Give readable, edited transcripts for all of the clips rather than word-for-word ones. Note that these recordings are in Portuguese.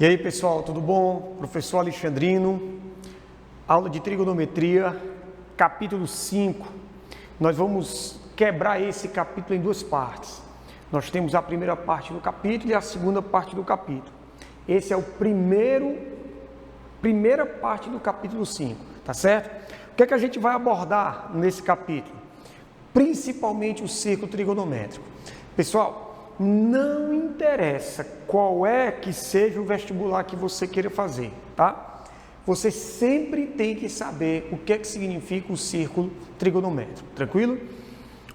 E aí pessoal, tudo bom? Professor Alexandrino, aula de trigonometria, capítulo 5. Nós vamos quebrar esse capítulo em duas partes. Nós temos a primeira parte do capítulo e a segunda parte do capítulo. Esse é o primeira parte do capítulo 5, tá certo? O que é que a gente vai abordar nesse capítulo? Principalmente o círculo trigonométrico. Pessoal, não interessa qual é que seja o vestibular que você queira fazer, tá? Você sempre tem que saber o que é que significa o círculo trigonométrico, tranquilo?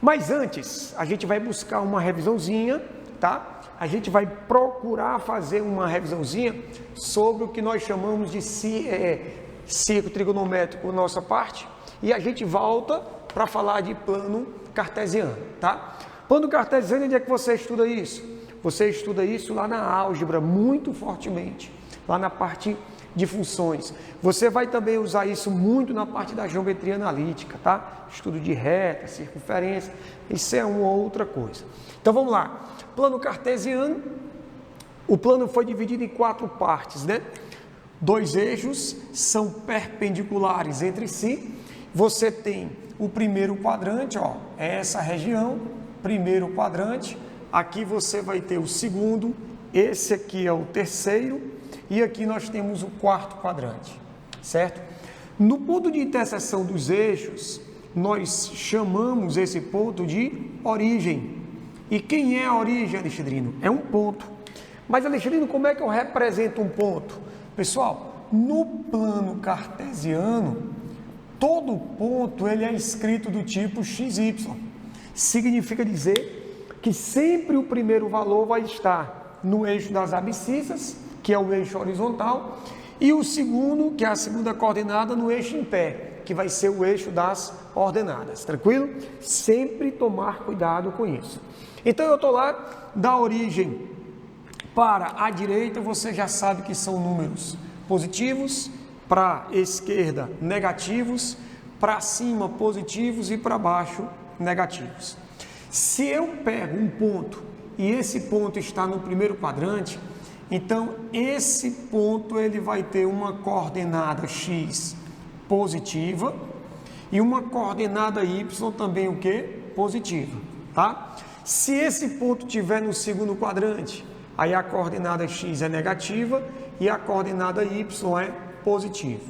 Mas antes, a gente vai buscar uma revisãozinha, tá? A gente vai procurar fazer uma revisãozinha sobre o que nós chamamos de círculo trigonométrico, nossa parte, e a gente volta para falar de plano cartesiano, tá? Plano cartesiano, onde é que você estuda isso? Você estuda isso lá na álgebra, muito fortemente, lá na parte de funções. Você vai também usar isso muito na parte da geometria analítica, tá? Estudo de reta, circunferência, isso é uma outra coisa. Então vamos lá. Plano cartesiano, o plano foi dividido em 4 partes, né? 2 eixos são perpendiculares entre si. Você tem o primeiro quadrante, ó, é essa região, primeiro quadrante. Aqui você vai ter o segundo, esse aqui é o terceiro, e aqui nós temos o quarto quadrante, certo? No ponto de interseção dos eixos, nós chamamos esse ponto de origem. E quem é a origem, Alexandrino? É um ponto. Mas, Alexandrino, como é que eu represento um ponto? Pessoal, no plano cartesiano, todo ponto ele é escrito do tipo XY. Significa dizer que sempre o primeiro valor vai estar no eixo das abscissas, que é o eixo horizontal, e o segundo, que é a segunda coordenada, no eixo em pé, que vai ser o eixo das ordenadas, tranquilo? Sempre tomar cuidado com isso. Então eu estou lá, da origem para a direita, você já sabe que são números positivos, para a esquerda negativos, para cima positivos e para baixo negativos. Se eu pego um ponto e esse ponto está no primeiro quadrante, então esse ponto ele vai ter uma coordenada x positiva e uma coordenada y também o que? Positiva, tá? Se esse ponto estiver no segundo quadrante, aí a coordenada x é negativa e a coordenada y é positiva.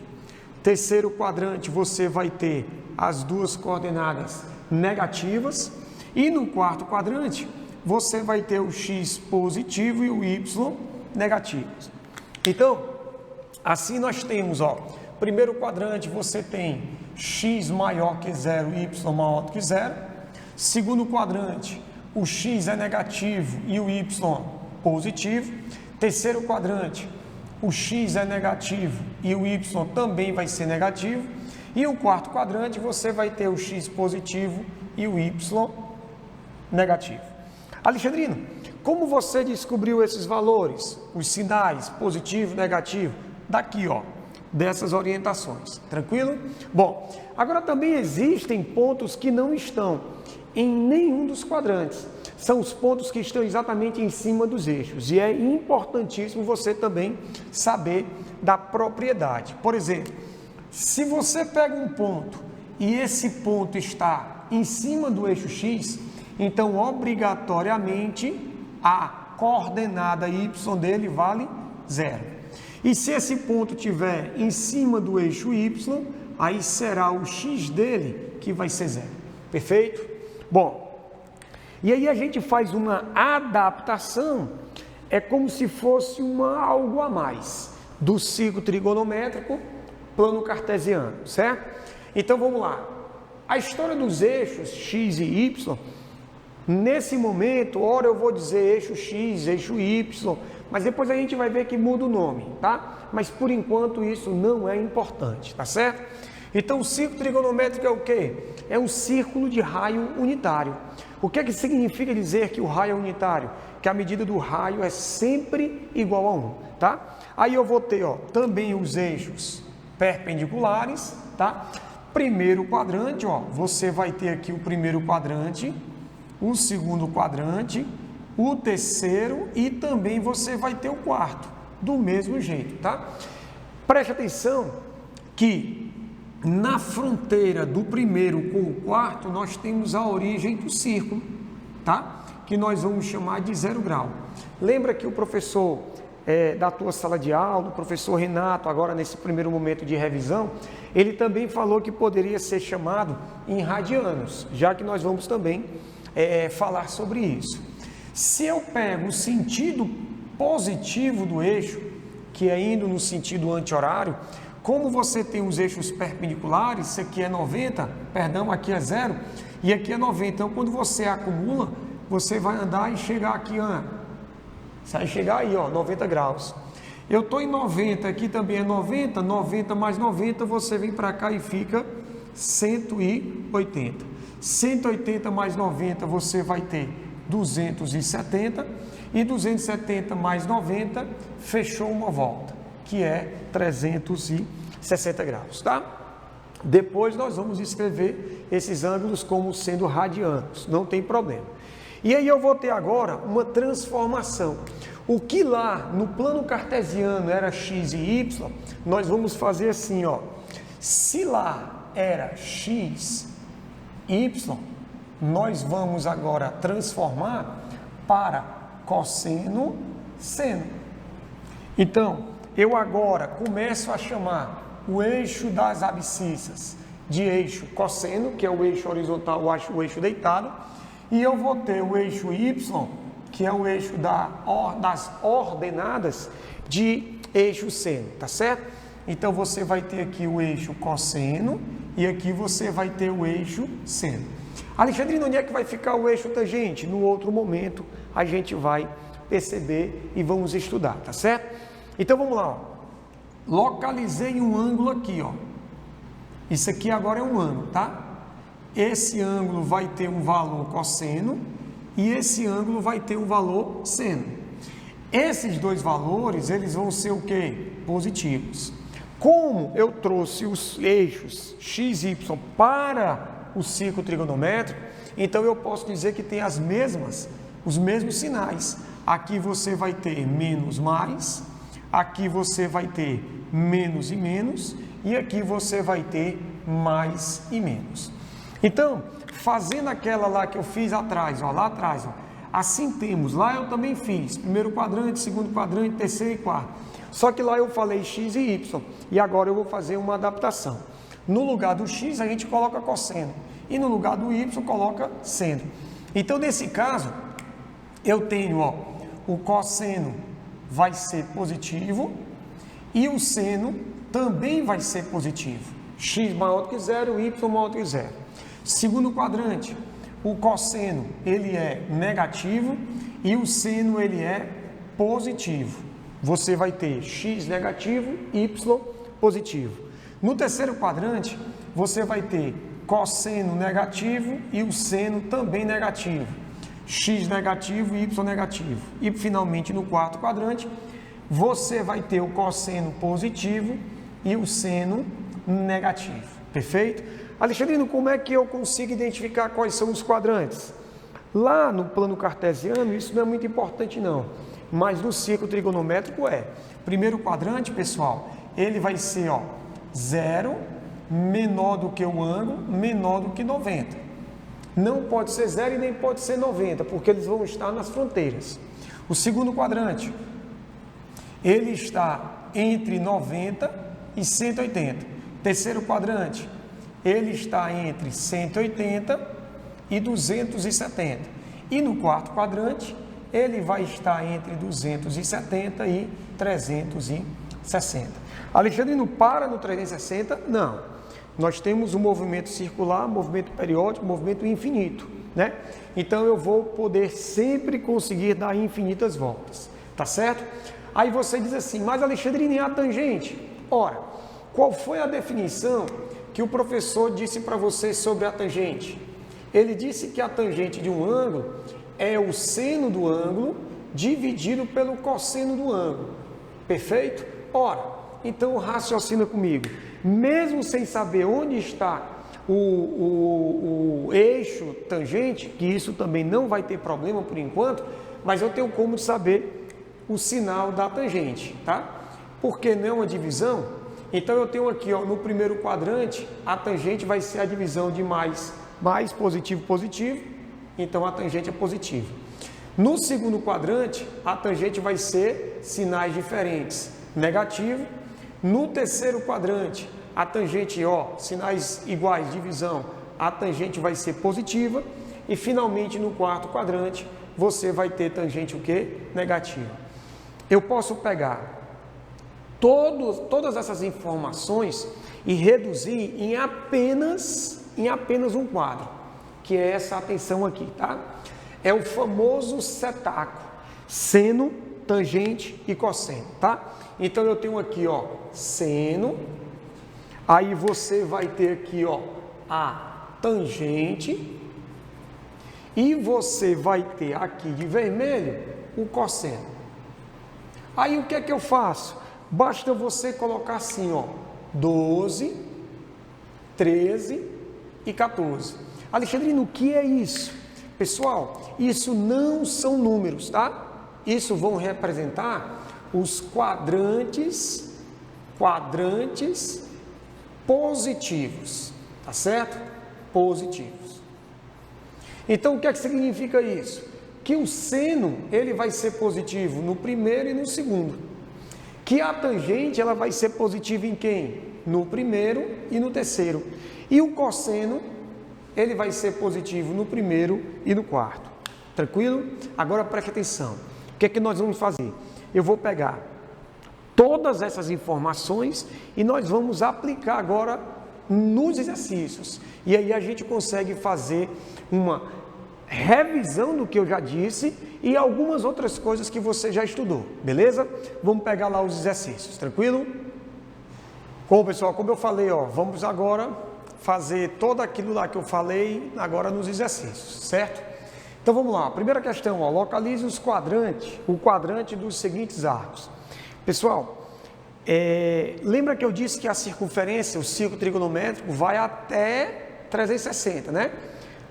Terceiro quadrante você vai ter as duas coordenadas negativas e no quarto quadrante você vai ter o x positivo e o y negativos. Então, assim nós temos, ó, primeiro quadrante você tem x maior que zero e y maior que zero. Segundo quadrante, o x é negativo e o y positivo. Terceiro quadrante, o x é negativo e o y também vai ser negativo. E o quarto quadrante você vai ter o x positivo e o y negativo. Alexandrino, como você descobriu esses valores, os sinais positivo, negativo? Daqui, ó, dessas orientações, tranquilo? Bom, agora também existem pontos que não estão em nenhum dos quadrantes. São os pontos que estão exatamente em cima dos eixos. E é importantíssimo você também saber da propriedade. Por exemplo, se você pega um ponto e esse ponto está em cima do eixo x, então obrigatoriamente a coordenada y dele vale 0. E se esse ponto estiver em cima do eixo y, aí será o x dele que vai ser 0. Perfeito? Bom, e aí a gente faz uma adaptação, é como se fosse algo a mais do círculo trigonométrico, plano cartesiano, certo? Então vamos lá. A história dos eixos x e y, nesse momento, ora eu vou dizer eixo x, eixo y, mas depois a gente vai ver que muda o nome, tá? Mas por enquanto isso não é importante, tá certo? Então o círculo trigonométrico é o quê? É um círculo de raio unitário. O que é que significa dizer que o raio é unitário? Que a medida do raio é sempre igual a 1, tá? Aí eu vou ter, ó, também os eixos perpendiculares, tá? Primeiro quadrante, ó, você vai ter aqui o primeiro quadrante, o segundo quadrante, o terceiro e também você vai ter o quarto. do mesmo jeito, tá? Preste atenção que na fronteira do primeiro com o quarto, nós temos a origem do círculo, tá? Que nós vamos chamar de 0 grau. Lembra que o professor da tua sala de aula, o professor Renato, agora nesse primeiro momento de revisão, ele também falou que poderia ser chamado em radianos, já que nós vamos também falar sobre isso. Se eu pego o sentido positivo do eixo, que é indo no sentido anti-horário, como você tem os eixos perpendiculares, isso aqui é 90, perdão, aqui é 0 e aqui é 90. Então, quando você acumula, você vai andar e chegar aqui, vai chegar aí, 90 graus. Eu estou em 90, aqui também é 90, 90 mais 90, você vem para cá e fica 180. 180 mais 90, você vai ter 270, e 270 mais 90, fechou uma volta, que é 360 graus, tá? Depois nós vamos escrever esses ângulos como sendo radianos, não tem problema. E aí eu vou ter agora uma transformação. O que lá no plano cartesiano era x e y, nós vamos fazer assim, se lá era x, y, nós vamos agora transformar para cosseno, seno. Então, eu agora começo a chamar o eixo das abscissas de eixo cosseno, que é o eixo horizontal, o eixo deitado, e eu vou ter o eixo y, que é o eixo das ordenadas, de eixo seno, tá certo? Então, você vai ter aqui o eixo cosseno e aqui você vai ter o eixo seno. Alexandrino, onde é que vai ficar o eixo tangente? No outro momento, a gente vai perceber e vamos estudar, tá certo? Então, vamos lá, localizei um ângulo aqui, Isso aqui agora é um ângulo, tá? Esse ângulo vai ter um valor cosseno e esse ângulo vai ter um valor seno. Esses dois valores, eles vão ser o quê? Positivos. Como eu trouxe os eixos x e y para o círculo trigonométrico, então eu posso dizer que tem os mesmos sinais. Aqui você vai ter menos mais, aqui você vai ter menos e menos, e aqui você vai ter mais e menos. Então, fazendo aquela lá que eu fiz atrás, lá atrás, assim temos, lá eu também fiz, primeiro quadrante, segundo quadrante, terceiro e quarto. Só que lá eu falei x e y, e agora eu vou fazer uma adaptação. No lugar do x, a gente coloca cosseno, e no lugar do y, coloca seno. Então, nesse caso, eu tenho, o cosseno vai ser positivo, e o seno também vai ser positivo. X maior do que zero, y maior do que zero. Segundo quadrante, o cosseno, ele é negativo, e o seno, ele é positivo. Você vai ter x negativo, y positivo. No terceiro quadrante, você vai ter cosseno negativo e o seno também negativo. X negativo e y negativo. E finalmente no quarto quadrante, você vai ter o cosseno positivo e o seno negativo. Perfeito? Alexandrino, como é que eu consigo identificar quais são os quadrantes? Lá no plano cartesiano, isso não é muito importante não. Mas no círculo trigonométrico é. Primeiro quadrante, pessoal, ele vai ser 0 menor do que o ângulo, menor do que 90. Não pode ser 0 e nem pode ser 90, porque eles vão estar nas fronteiras. O segundo quadrante, ele está entre 90 e 180. Terceiro quadrante, ele está entre 180 e 270. E no quarto quadrante, ele vai estar entre 270 e 360. Alexandre, não para no 360? Não. Nós temos o movimento circular, movimento periódico, movimento infinito, né? Então eu vou poder sempre conseguir dar infinitas voltas, tá certo? Aí você diz assim, mas Alexandre, nem a tangente? Ora, qual foi a definição que o professor disse para você sobre a tangente? Ele disse que a tangente de um ângulo é o seno do ângulo dividido pelo cosseno do ângulo. Perfeito? Ora, então raciocina comigo. Mesmo sem saber onde está o eixo tangente, que isso também não vai ter problema por enquanto, mas eu tenho como saber o sinal da tangente, tá? Porque não é uma divisão, então eu tenho aqui, ó, no primeiro quadrante, a tangente vai ser a divisão de mais positivo, positivo, então a tangente é positiva. No segundo quadrante, a tangente vai ser sinais diferentes, negativo. No terceiro quadrante, a tangente, ó, sinais iguais, divisão, a tangente vai ser positiva. E finalmente no quarto quadrante, você vai ter tangente o quê? Negativa. Eu posso pegar todas essas informações e reduzir em apenas um quadro, que é essa atenção aqui, tá? É o famoso setaco, seno, tangente e cosseno, tá? Então eu tenho aqui, ó, seno, aí você vai ter aqui, ó, a tangente, e você vai ter aqui de vermelho o cosseno. Aí o que é que eu faço? Basta você colocar assim, ó, 12, 13 e 14. Alexandrino, o que é isso? Pessoal, isso não são números, tá? Isso vão representar os quadrantes positivos, tá certo? Positivos. Então, o que é que significa isso? Que o seno, ele vai ser positivo no primeiro e no segundo. Que a tangente, ela vai ser positiva em quem? No primeiro e no terceiro. E o cosseno, ele vai ser positivo no primeiro e no quarto. Tranquilo? Agora preste atenção. O que é que nós vamos fazer? Eu vou pegar todas essas informações e nós vamos aplicar agora nos exercícios. E aí a gente consegue fazer uma revisão do que eu já disse e algumas outras coisas que você já estudou, beleza? Vamos pegar lá os exercícios, tranquilo? Bom, pessoal, como eu falei, ó, vamos agora fazer tudo aquilo lá que eu falei agora nos exercícios, certo? Então vamos lá, primeira questão, ó, localize o quadrante dos seguintes arcos. Pessoal, lembra que eu disse que a circunferência, o círculo trigonométrico, vai até 360, né?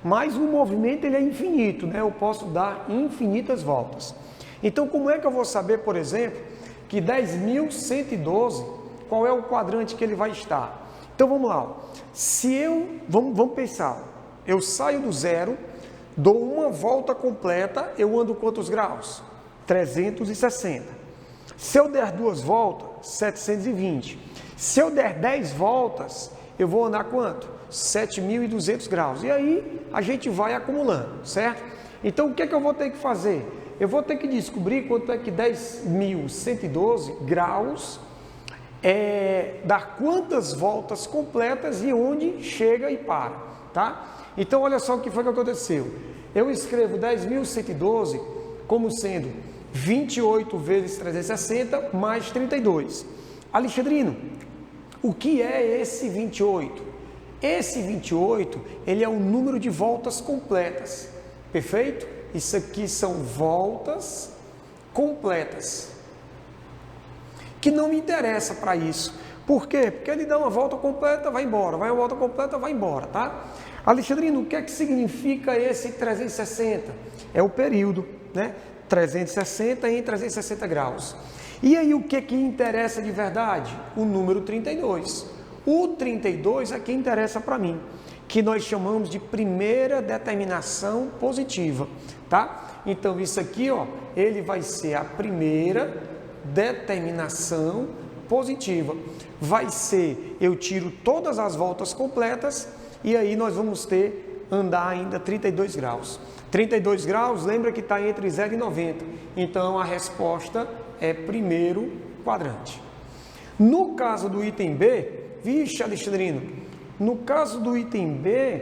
Mas o movimento ele é infinito, né? Eu posso dar infinitas voltas. Então, como é que eu vou saber, por exemplo, que 10.112, qual é o quadrante que ele vai estar? Então, vamos lá. Vamos pensar, eu saio do zero, dou uma volta completa, eu ando quantos graus? 360. Se eu der duas voltas, 720. Se eu der 10 voltas, eu vou andar quanto? 7.200 graus. E aí, a gente vai acumulando, certo? Então, o que é que eu vou ter que fazer? Eu vou ter que descobrir quanto é que 10.112 graus dá quantas voltas completas e onde chega e para, tá? Então, olha só o que foi que aconteceu. Eu escrevo 10.112 como sendo 28 vezes 360 mais 32. Alexandrino, o que é esse 28? Esse 28, ele é o número de voltas completas, perfeito? Isso aqui são voltas completas, que não me interessa para isso. Por quê? Porque ele dá uma volta completa, vai embora, vai uma volta completa, vai embora, tá? Alexandrino, o que é que significa esse 360? É o período, né? 360 em 360 graus. E aí o que que interessa de verdade? O número 32. O 32 é que interessa para mim, que nós chamamos de primeira determinação positiva, tá? Então isso aqui, ó, ele vai ser a primeira determinação positiva. Vai ser, eu tiro todas as voltas completas e aí nós vamos ter, andar ainda 32 graus. 32 graus, lembra que está entre 0 e 90. Então, a resposta é primeiro quadrante. No caso do item B, vixe, Alexandrino, no caso do item B,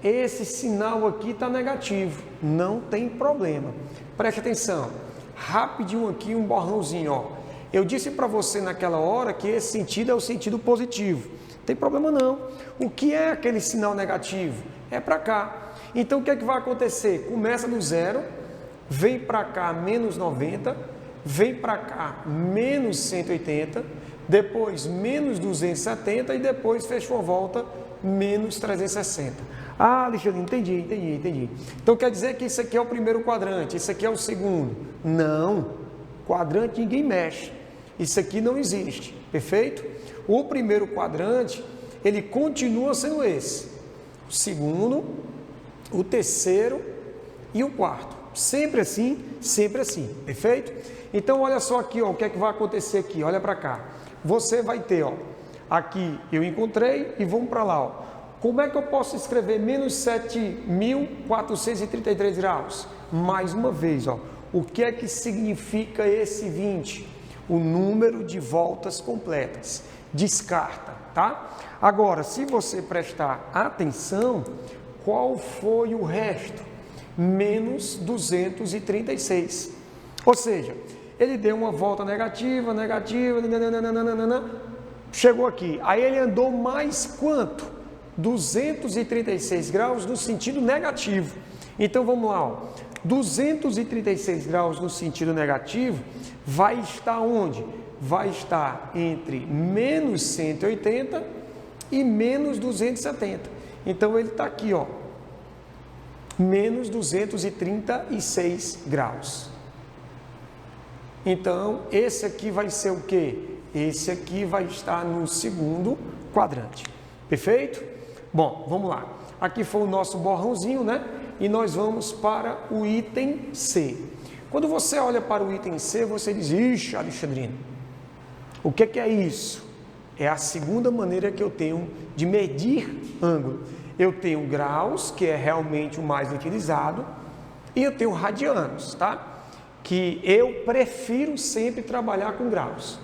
esse sinal aqui está negativo. Não tem problema. Preste atenção. Rapidinho aqui, um borrãozinho, ó. Eu disse para você naquela hora que esse sentido é o sentido positivo. Não tem problema não. O que é aquele sinal negativo? É para cá. Então, o que é que vai acontecer? Começa no zero, vem para cá menos 90, vem para cá menos 180, depois menos 270 e depois fecha uma volta menos 360. Ah, Alexandre, entendi. Então, quer dizer que isso aqui é o primeiro quadrante, isso aqui é o segundo. Não. quadrante ninguém mexe. Isso aqui não existe, perfeito? O primeiro quadrante, ele continua sendo esse. O segundo, o terceiro e o quarto. Sempre assim, perfeito? Então, olha só aqui, ó, o que é que vai acontecer aqui, olha para cá. Você vai ter, ó, aqui eu encontrei e vamos para lá, ó. Como é que eu posso escrever menos 7.433 graus? Mais uma vez, ó, o que é que significa esse 20? O número de voltas completas. Descarta, tá? Agora, se você prestar atenção, qual foi o resto? Menos 236. Ou seja, ele deu uma volta negativa, chegou aqui. Aí ele andou mais quanto? 236 graus no sentido negativo. Então vamos lá, ó. 236 graus no sentido negativo vai estar onde? Vai estar entre menos 180 e menos 270. Então ele está aqui, ó, menos 236 graus. Então esse aqui vai ser o quê? Esse aqui vai estar no segundo quadrante. Perfeito? Bom, vamos lá. Aqui foi o nosso borrãozinho, né? E nós vamos para o item C. Quando você olha para o item C, você diz, ixi, Alexandrino, o que é isso? É a segunda maneira que eu tenho de medir ângulo. Eu tenho graus, que é realmente o mais utilizado, e eu tenho radianos, tá? Que eu prefiro sempre trabalhar com graus.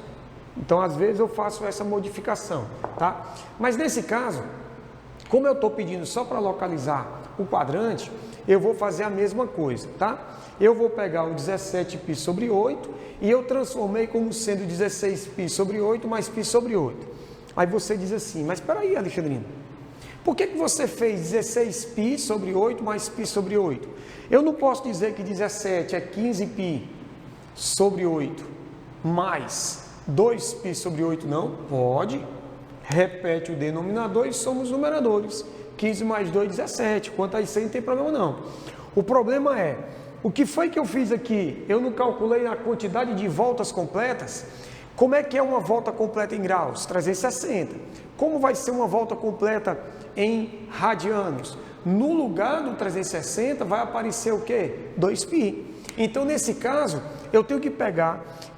Então, às vezes, eu faço essa modificação, tá? Mas nesse caso, como eu estou pedindo só para localizar o quadrante, eu vou fazer a mesma coisa, tá? Eu vou pegar o 17π sobre 8 e eu transformei como sendo 16π sobre 8 mais π sobre 8. Aí você diz assim, mas espera aí, Alexandrino, por que você fez 16π sobre 8 mais π sobre 8? Eu não posso dizer que 17 é 15π sobre 8 mais 2π sobre 8, não? Pode. Repete o denominador e somos numeradores. 15 mais 2, 17. Quanto a isso aí não tem problema não. O problema é, o que foi que eu fiz aqui? Eu não calculei a quantidade de voltas completas. Como é que é uma volta completa em graus? 360. Como vai ser uma volta completa em radianos? No lugar do 360 vai aparecer o quê? 2π. Então, nesse caso, eu tenho que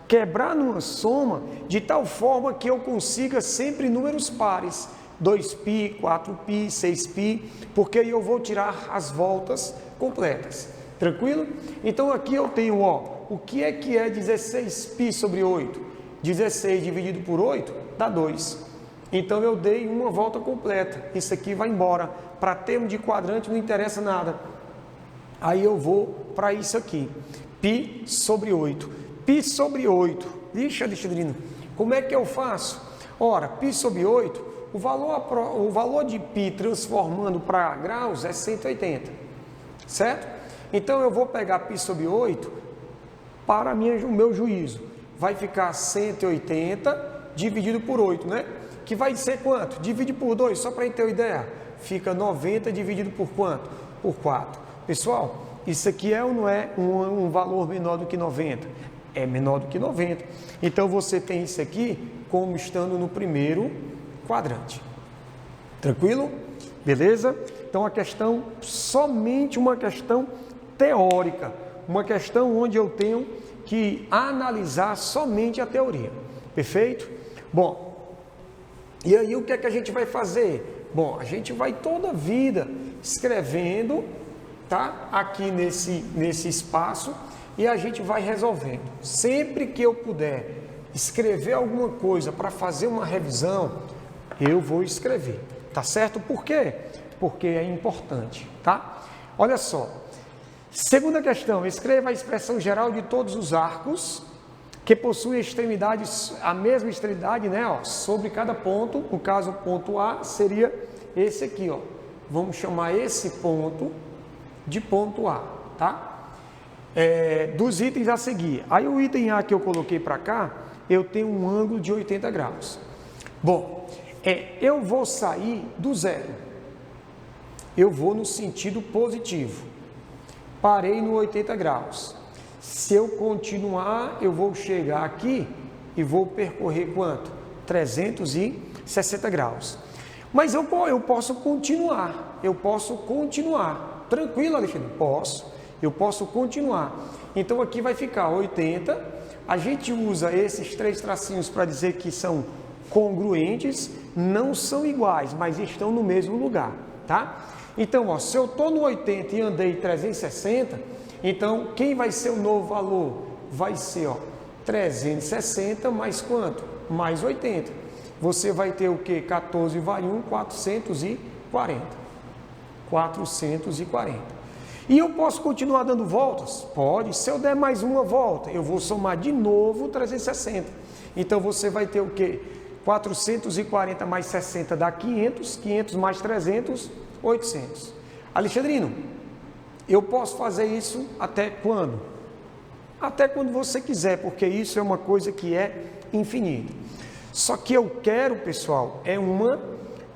quebrar numa soma de tal forma que eu consiga sempre números pares. 2π, 4π, 6π, porque aí eu vou tirar as voltas completas. Tranquilo? Então aqui eu tenho, ó, o que é 16π sobre 8? 16 dividido por 8 dá 2. Então eu dei uma volta completa. Isso aqui vai embora. Para termo de quadrante não interessa nada. Aí eu vou para isso aqui. Π sobre 8. Π sobre 8. Ixi, Alexandrino, como é que eu faço? Ora, π sobre 8, o valor de π transformando para graus é 180. Certo? Então eu vou pegar π sobre 8 para o meu juízo. Vai ficar 180 dividido por 8, né? Que vai ser quanto? Divide por 2, só para a gente ter uma ideia. Fica 90 dividido por quanto? Por 4. Pessoal, isso aqui é ou não é um valor menor do que 90? É menor do que 90. Então você tem isso aqui como estando no primeiro quadrante. Tranquilo? Beleza? Então a questão, somente uma questão teórica. Uma questão onde eu tenho que analisar somente a teoria. Perfeito? Bom, e aí o que é que a gente vai fazer? Bom, a gente vai toda a vida escrevendo, tá? Aqui nesse espaço e a gente vai resolvendo. Sempre que eu puder escrever alguma coisa para fazer uma revisão, eu vou escrever. Tá certo? Por quê? Porque é importante, tá? Olha só. Segunda questão, escreva a expressão geral de todos os arcos que possuem extremidades, a mesma extremidade, né, ó, sobre cada ponto. No caso, o ponto A seria esse aqui, ó. Vamos chamar esse ponto de ponto A, tá? Dos itens a seguir. Aí o item A que eu coloquei para cá, eu tenho um ângulo de 80 graus. Bom, eu vou sair do zero. Eu vou no sentido positivo. Parei no 80 graus. Se eu continuar, eu vou chegar aqui e vou percorrer quanto? 360 graus. Mas eu posso continuar. Tranquilo, Alexandre? Eu posso continuar. Então aqui vai ficar 80. A gente usa esses 3 tracinhos para dizer que são congruentes, não são iguais, mas estão no mesmo lugar, tá? Então, ó, se eu estou no 80 e andei 360, então quem vai ser o novo valor? Vai ser, ó, 360 mais quanto? Mais 80. Você vai ter o quê? 14 vai 1, 440. 440. E eu posso continuar dando voltas? Pode. Se eu der mais uma volta, eu vou somar de novo 360. Então, você vai ter o quê? 440 mais 60 dá 500. 500 mais 300, 800. Alexandrino, eu posso fazer isso até quando? Até quando você quiser, porque isso é uma coisa que é infinita. Só que eu quero, pessoal, é uma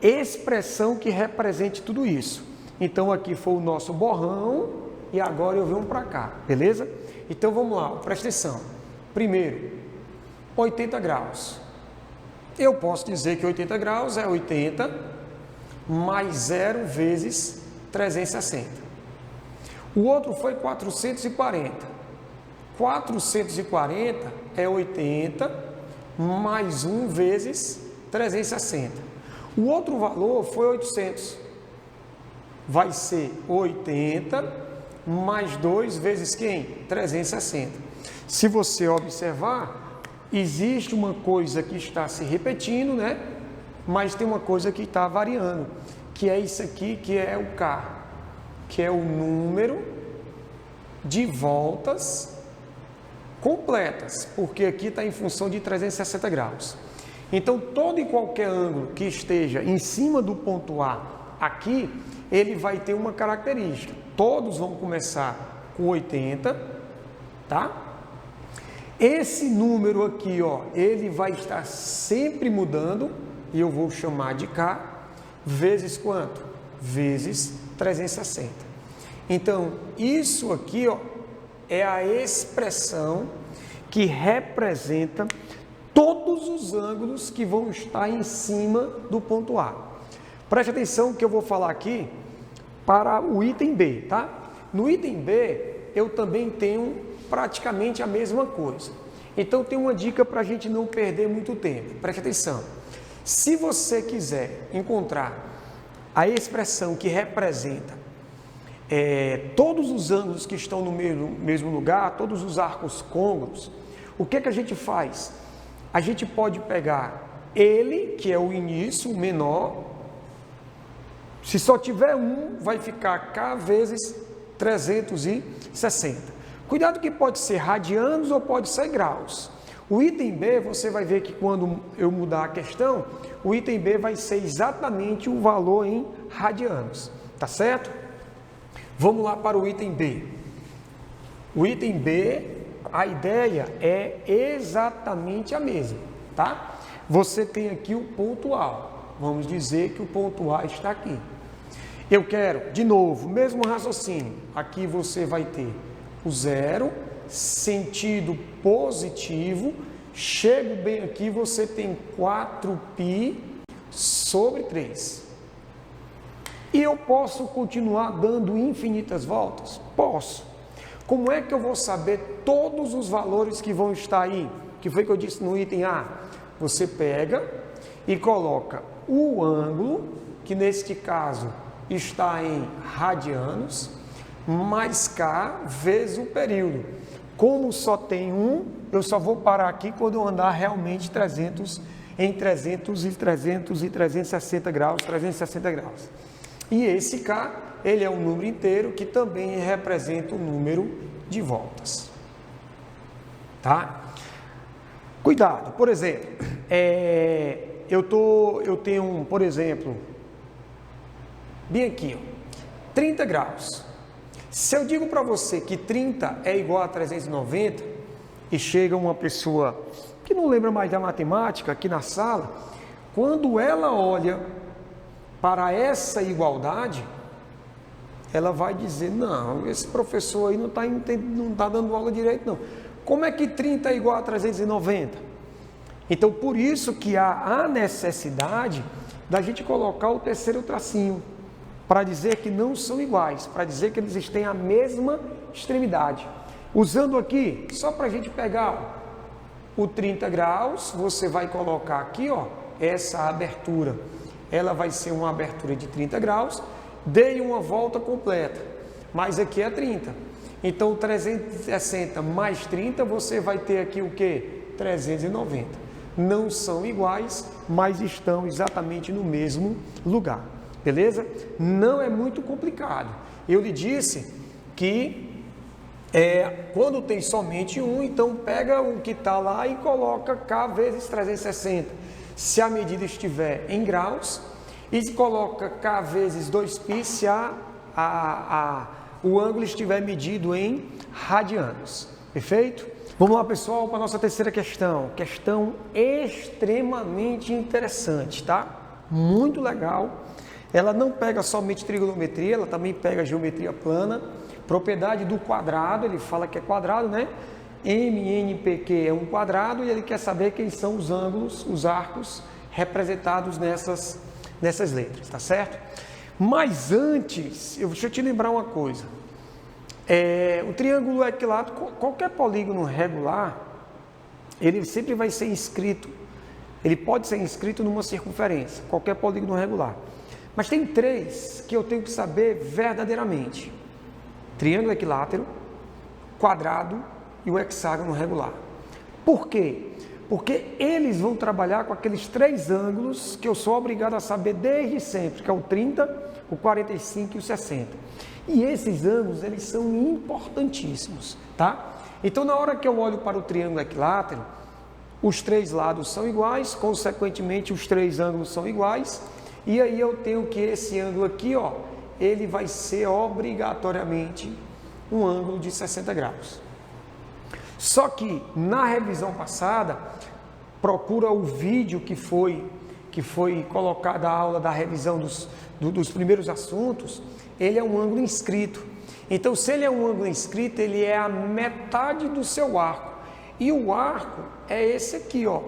expressão que represente tudo isso. Então, aqui foi o nosso borrão e agora eu venho para cá, beleza? Então, vamos lá, presta atenção. Primeiro, 80 graus. Eu posso dizer que 80 graus é 80 mais 0 vezes 360. O outro foi 440. 440 é 80 mais 1 vezes 360. O outro valor foi 800. Vai ser 80 mais 2 vezes quem? 360. Se você observar, existe uma coisa que está se repetindo, né? Mas tem uma coisa que está variando, que é isso aqui, que é o K, que é o número de voltas completas, porque aqui está em função de 360 graus. Então, todo e qualquer ângulo que esteja em cima do ponto A aqui, ele vai ter uma característica. Todos vão começar com 80, tá? Esse número aqui, ó, ele vai estar sempre mudando, e eu vou chamar de K, vezes quanto? Vezes 360. Então, isso aqui, ó, é a expressão que representa todos os ângulos que vão estar em cima do ponto A. Preste atenção que eu vou falar aqui para o item B, tá? No item B, eu também tenho praticamente a mesma coisa. Então, tem uma dica para a gente não perder muito tempo. Preste atenção. Se você quiser encontrar a expressão que representa todos os ângulos que estão no mesmo lugar, todos os arcos côncavos, o que é que a gente faz? A gente pode pegar ele, que é o início, o menor. Se só tiver um, vai ficar K vezes 360. Cuidado que pode ser radianos ou pode ser graus. O item B, você vai ver que quando eu mudar a questão, o item B vai ser exatamente o valor em radianos, tá certo? Vamos lá para o item B. O item B, a ideia é exatamente a mesma, tá? Você tem aqui o ponto A. Vamos dizer que o ponto A está aqui. Eu quero, de novo, mesmo raciocínio. Aqui você vai ter o 0, sentido positivo. Chego bem aqui, você tem 4π sobre 3. E eu posso continuar dando infinitas voltas? Posso. Como é que eu vou saber todos os valores que vão estar aí? Que foi que eu disse no item A? Você pega e coloca o ângulo, que neste caso está em radianos, mais K vezes o período. Como só tem um, eu só vou parar aqui quando eu andar realmente 300 e 360 graus, 360 graus. E esse K, ele é um número inteiro que também representa o número de voltas. Tá? Cuidado, por exemplo, eu tenho, por exemplo, bem aqui, ó, 30 graus. Se eu digo para você que 30 é igual a 390 e chega uma pessoa que não lembra mais da matemática aqui na sala, quando ela olha para essa igualdade, ela vai dizer, não, esse professor aí não está dando aula direito, não. Como é que 30 é igual a 390? Então, por isso que há a necessidade da gente colocar o terceiro tracinho, para dizer que não são iguais, para dizer que eles têm a mesma extremidade. Usando aqui, só para a gente pegar o 30 graus, você vai colocar aqui, ó, essa abertura. Ela vai ser uma abertura de 30 graus, dei uma volta completa, mas aqui é 30. Então, 360 mais 30, você vai ter aqui o quê? 390. Não são iguais, mas estão exatamente no mesmo lugar. Beleza? Não é muito complicado. Eu lhe disse que quando tem somente um, então pega o que está lá e coloca K vezes 360. Se a medida estiver em graus, e coloca K vezes 2π se o ângulo estiver medido em radianos. Perfeito? Vamos lá, pessoal, para a nossa terceira questão. Questão extremamente interessante, tá? Muito legal. Ela não pega somente trigonometria, ela também pega geometria plana. Propriedade do quadrado, ele fala que é quadrado, né? MNPq é um quadrado e ele quer saber quem são os ângulos, os arcos representados nessas letras, tá certo? Mas antes, deixa eu te lembrar uma coisa. O triângulo equilátero, qualquer polígono regular, ele sempre vai ser inscrito, ele pode ser inscrito numa circunferência, qualquer polígono regular. Mas tem três que eu tenho que saber verdadeiramente: triângulo equilátero, quadrado e o hexágono regular. Por quê? Porque eles vão trabalhar com aqueles três ângulos que eu sou obrigado a saber desde sempre, que é o 30, o 45 e o 60. E esses ângulos, eles são importantíssimos, tá? Então, na hora que eu olho para o triângulo equilátero, os três lados são iguais, consequentemente, os três ângulos são iguais, e aí eu tenho que esse ângulo aqui, ó, ele vai ser obrigatoriamente um ângulo de 60 graus. Só que na revisão passada, procura o vídeo que foi colocado a aula da revisão dos primeiros assuntos, ele é um ângulo inscrito. Então, se ele é um ângulo inscrito, ele é a metade do seu arco. E o arco é esse aqui, ó.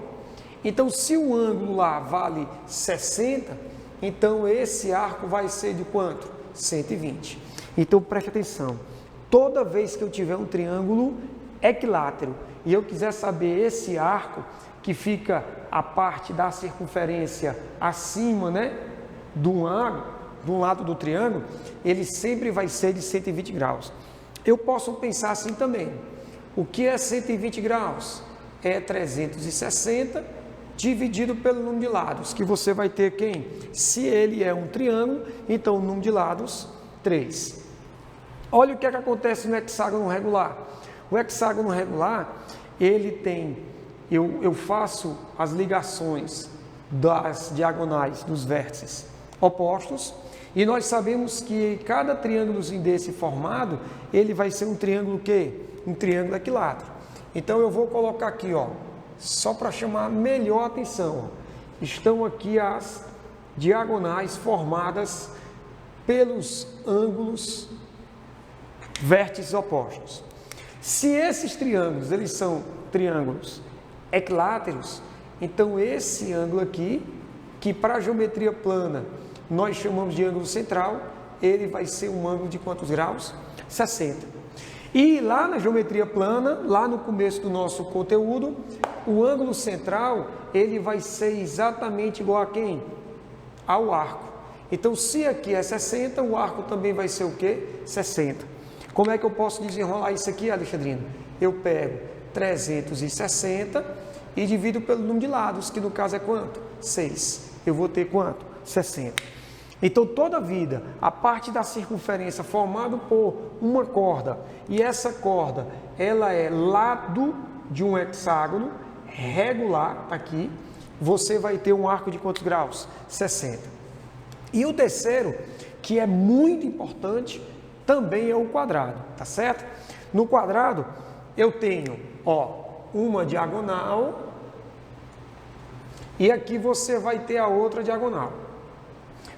Então, se o ângulo lá vale 60, então esse arco vai ser de quanto? 120. Então, preste atenção. Toda vez que eu tiver um triângulo equilátero e eu quiser saber esse arco, que fica a parte da circunferência acima, né, de um lado do triângulo, ele sempre vai ser de 120 graus. Eu posso pensar assim também. O que é 120 graus? É 360 dividido pelo número de lados, que você vai ter quem? Se ele é um triângulo, então o número de lados, 3. Olha o que é que acontece no hexágono regular. O hexágono regular, ele tem, eu faço as ligações das diagonais dos vértices opostos, e nós sabemos que cada triângulozinho desse formado, ele vai ser um triângulo quê? Um triângulo equilátero. Então eu vou colocar aqui, ó, só para chamar melhor atenção, ó. Estão aqui as diagonais formadas pelos ângulos vértices opostos. Se esses triângulos, eles são triângulos equiláteros, então esse ângulo aqui, que para a geometria plana nós chamamos de ângulo central, ele vai ser um ângulo de quantos graus? 60. E lá na geometria plana, lá no começo do nosso conteúdo, o ângulo central, ele vai ser exatamente igual a quem? Ao arco. Então, se aqui é 60, o arco também vai ser o quê? 60. Como é que eu posso desenrolar isso aqui, Alexandrino? Eu pego 360 e divido pelo número de lados, que no caso é quanto? 6. Eu vou ter quanto? 60. Então, toda vida, a parte da circunferência formada por uma corda, e essa corda, ela é lado de um hexágono regular, aqui, você vai ter um arco de quantos graus? 60. E o terceiro, que é muito importante, também é o quadrado, tá certo? No quadrado, eu tenho, ó, uma diagonal, e aqui você vai ter a outra diagonal.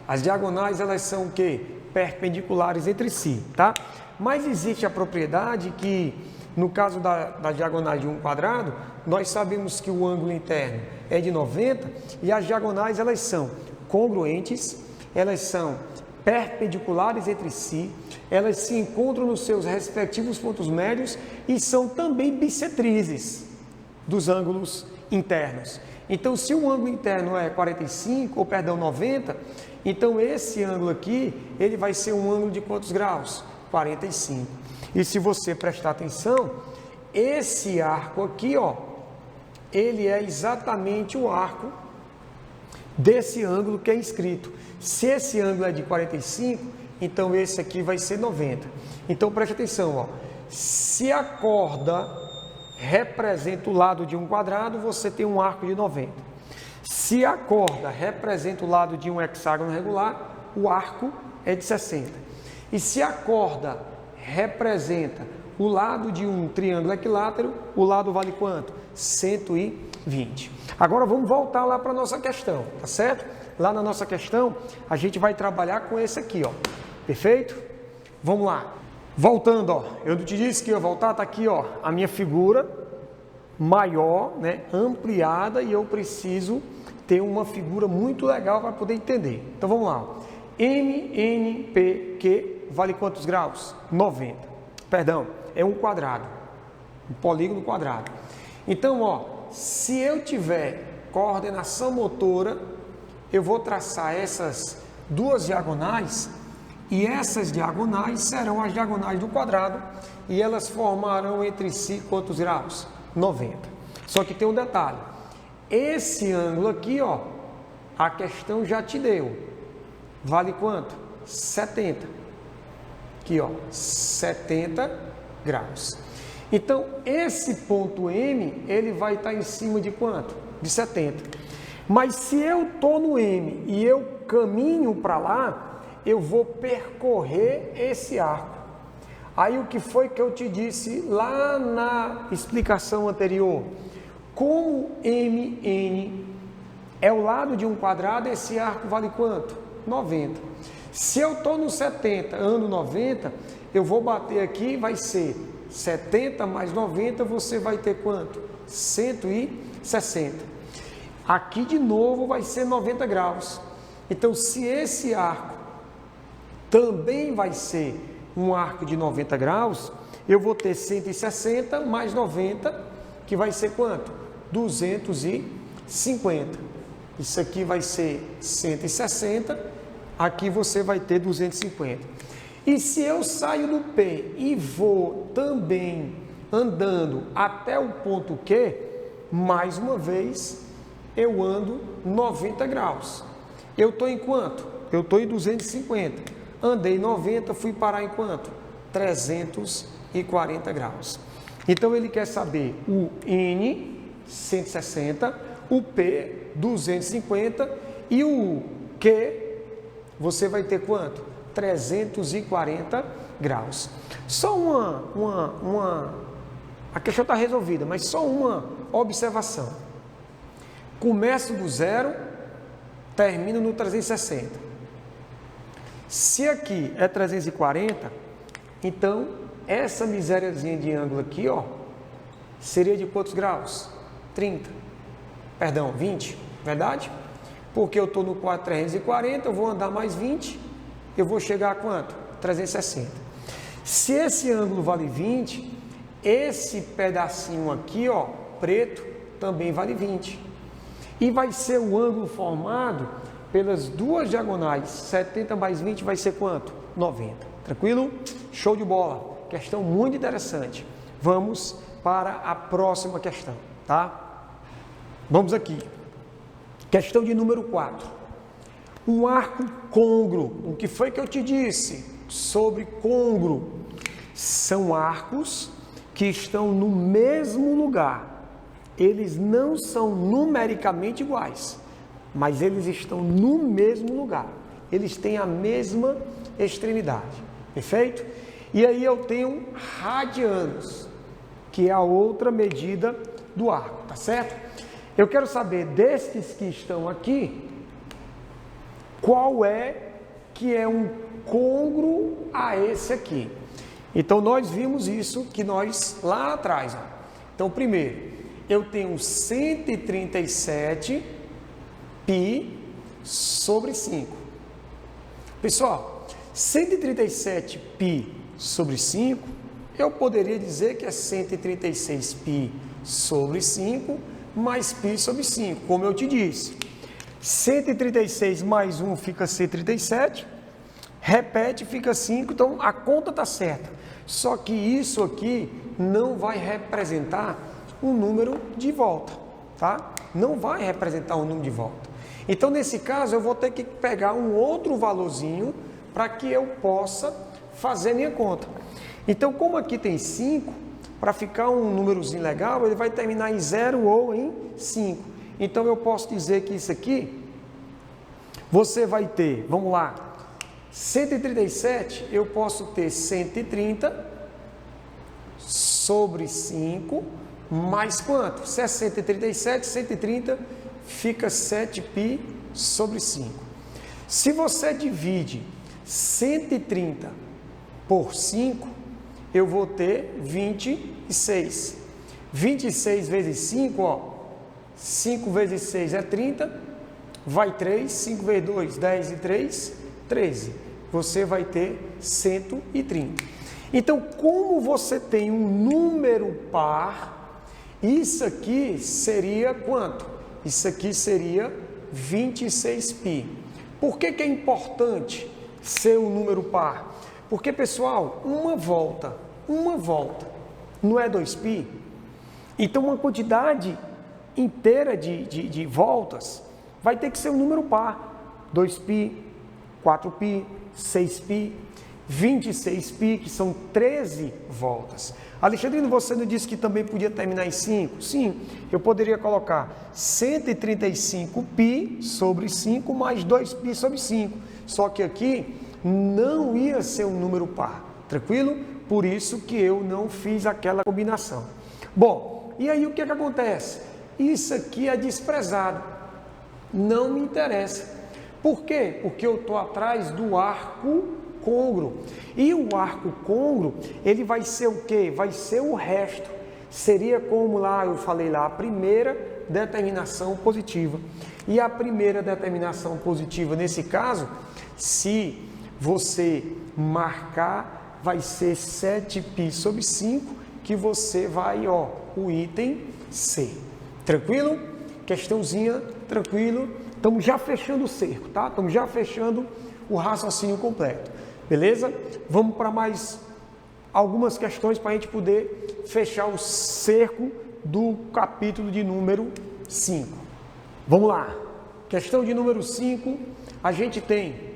As diagonais, elas são o quê? perpendiculares entre si, tá? Mas existe a propriedade que, no caso da diagonal de um quadrado, nós sabemos que o ângulo interno é de 90 e as diagonais elas são congruentes, elas são perpendiculares entre si, elas se encontram nos seus respectivos pontos médios e são também bissetrizes dos ângulos internos. Então, se o ângulo interno é 90, então esse ângulo aqui, ele vai ser um ângulo de quantos graus? 45. E se você prestar atenção, esse arco aqui, ó, ele é exatamente o arco desse ângulo que é inscrito. Se esse ângulo é de 45, então esse aqui vai ser 90. Então, preste atenção, ó. Se a corda representa o lado de um quadrado, você tem um arco de 90. Se a corda representa o lado de um hexágono regular, o arco é de 60. E se a corda representa o lado de um triângulo equilátero, o lado vale quanto? 120. Agora vamos voltar lá para a nossa questão, tá certo? Lá na nossa questão, a gente vai trabalhar com esse aqui, ó. Perfeito? Vamos lá. Voltando, ó, eu te disse que eu ia voltar, tá aqui, ó, a minha figura maior, né, ampliada, e eu preciso ter uma figura muito legal para poder entender. Então vamos lá. MNPQ vale quantos graus? 90. Perdão, é um quadrado, um polígono quadrado. Então, ó, se eu tiver coordenação motora, eu vou traçar essas duas diagonais. E essas diagonais serão as diagonais do quadrado e elas formarão entre si quantos graus? 90. Só que tem um detalhe. Esse ângulo aqui, ó, a questão já te deu. Vale quanto? 70. Aqui, ó, 70 graus. Então, esse ponto M, ele vai estar em cima de quanto? De 70. Mas se eu estou no M e eu caminho para lá, eu vou percorrer esse arco. Aí o que foi que eu te disse lá na explicação anterior? Como MN é o lado de um quadrado, esse arco vale quanto? 90. Se eu estou no 70, ando 90, eu vou bater aqui, vai ser 70 mais 90, você vai ter quanto? 160. Aqui de novo vai ser 90 graus. Então, se esse arco também vai ser um arco de 90 graus, eu vou ter 160 mais 90, que vai ser quanto? 250. Isso aqui vai ser 160, aqui você vai ter 250. E se eu saio do P e vou também andando até o ponto Q, mais uma vez, eu ando 90 graus. Eu estou em quanto? Eu estou em 250. Andei 90, fui parar em quanto? 340 graus. Então, ele quer saber o N, 160, o P, 250 e o Q, você vai ter quanto? 340 graus. Só a questão está resolvida, mas só uma observação. Começo do zero, termino no 360. Se aqui é 340, então essa misériazinha de ângulo aqui, ó, seria de quantos graus? 30. Perdão, 20, verdade? Porque eu estou no 340, eu vou andar mais 20, eu vou chegar a quanto? 360. Se esse ângulo vale 20, esse pedacinho aqui, ó, preto, também vale 20. E vai ser o ângulo formado pelas duas diagonais. 70 mais 20 vai ser quanto? 90. Tranquilo? Show de bola. Questão muito interessante. Vamos para a próxima questão, tá? Vamos aqui. Questão de número 4. Um arco côngruo. O que foi que eu te disse sobre côngruo? São arcos que estão no mesmo lugar. Eles não são numericamente iguais, mas eles estão no mesmo lugar. Eles têm a mesma extremidade. Perfeito? E aí eu tenho radianos, que é a outra medida do arco, tá certo? Eu quero saber destes que estão aqui, qual é que é um côngruo a esse aqui. Então, nós vimos isso que nós lá atrás. Ó. Então, primeiro, eu tenho 137 π sobre 5. Pessoal, 137 π sobre 5, eu poderia dizer que é 136 π sobre 5 mais π sobre 5, como eu te disse. 136 mais 1 fica 137, repete, fica 5, então a conta está certa. Só que isso aqui não vai representar um número de volta, tá? Não vai representar um número de volta. Então, nesse caso, eu vou ter que pegar um outro valorzinho para que eu possa fazer minha conta. Então, como aqui tem 5, para ficar um númerozinho legal, ele vai terminar em 0 ou em 5. Então, eu posso dizer que isso aqui, você vai ter, vamos lá, 137, eu posso ter 130 sobre 5, mais quanto? Se é 137, 130, fica 7π sobre 5. Se você divide 130 por 5, eu vou ter 26. 26 vezes 5, ó, 5 vezes 6 é 30, vai 3, 5 vezes 2, 10 e 3, 13. Você vai ter 130. Então, como você tem um número par, isso aqui seria quanto? Isso aqui seria 26π. Por que é importante ser um número par? Porque, pessoal, uma volta, não é 2π? Então, uma quantidade inteira de voltas vai ter que ser um número par. 2π, 4π, 6π, 26π, que são 13 voltas. Alexandrino, você não disse que também podia terminar em 5? Sim, eu poderia colocar 135π sobre 5 mais 2π sobre 5. Só que aqui não ia ser um número par, tranquilo? Por isso que eu não fiz aquela combinação. Bom, e aí o que acontece? Isso aqui é desprezado, não me interessa. Por quê? Porque eu estou atrás do arco côngruo. E o arco côngruo, ele vai ser o quê? Vai ser o resto. Seria como lá, eu falei lá, a primeira determinação positiva. E a primeira determinação positiva, nesse caso, se você marcar, vai ser 7π sobre 5, que você vai, ó, o item C. Tranquilo? Questãozinha, tranquilo. Estamos já fechando o cerco, tá? Estamos já fechando o raciocínio completo. Beleza? Vamos para mais algumas questões para a gente poder fechar o cerco do capítulo de número 5. Vamos lá. Questão de número 5, a gente tem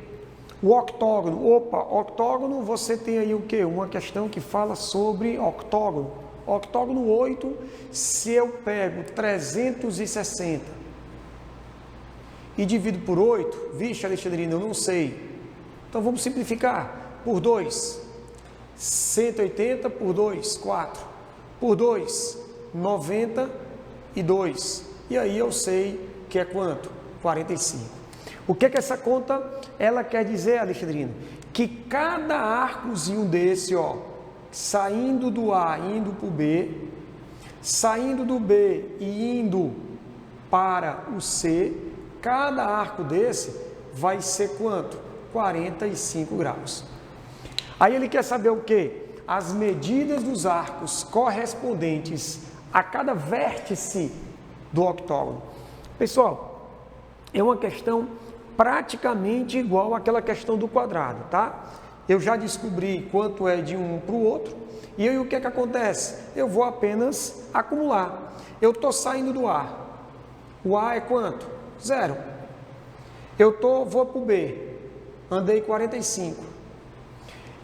o octógono. Opa, octógono, você tem aí o quê? Uma questão que fala sobre octógono. Octógono 8, se eu pego 360 e divido por 8, vixe, Alexandrino, eu não sei. Então vamos simplificar. Por 2, 180 por 2, 4. Por 2, 92. E aí eu sei que é quanto? 45. O que é que essa conta ela quer dizer, Alexandrino? Que cada arcozinho desse, ó, saindo do A e indo para o B, saindo do B e indo para o C, cada arco desse vai ser quanto? 45 graus. Aí ele quer saber o quê? As medidas dos arcos correspondentes a cada vértice do octógono. Pessoal, é uma questão praticamente igual àquela questão do quadrado, tá? Eu já descobri quanto é de um para o outro, e aí o que é que acontece? Eu vou apenas acumular. Eu estou saindo do A. O A é quanto? 0. Vou para o B, andei 45.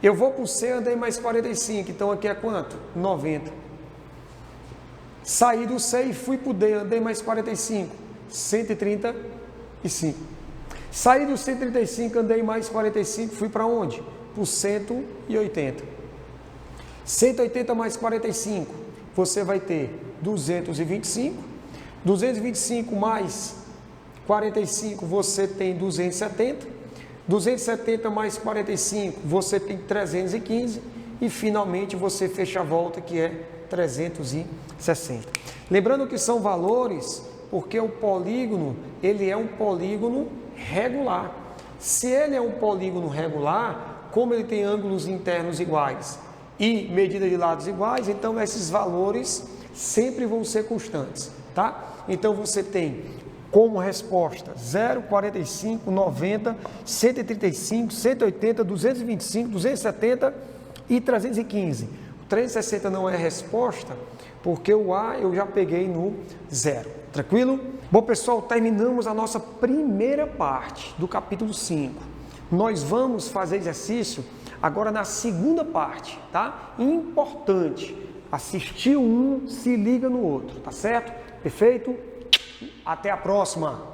Eu vou para o C, andei mais 45, então aqui é quanto? 90. Saí do C e fui para o D, andei mais 45, 135. Saí do 135, andei mais 45, fui para onde? Para o 180. 180 mais 45, você vai ter 225. 225 mais 45, você tem 270. 270 mais 45, você tem 315 e finalmente você fecha a volta que é 360. Lembrando que são valores porque o polígono, ele é um polígono regular. Se ele é um polígono regular, como ele tem ângulos internos iguais e medida de lados iguais, então esses valores sempre vão ser constantes, tá? Então você tem como resposta 0, 45, 90, 135, 180, 225, 270 e 315. O 360 não é resposta porque o A eu já peguei no 0. Tranquilo? Bom, pessoal, terminamos a nossa primeira parte do capítulo 5. Nós vamos fazer exercício agora na segunda parte, tá? Importante, assistir um, se liga no outro, tá certo? Perfeito? Até a próxima!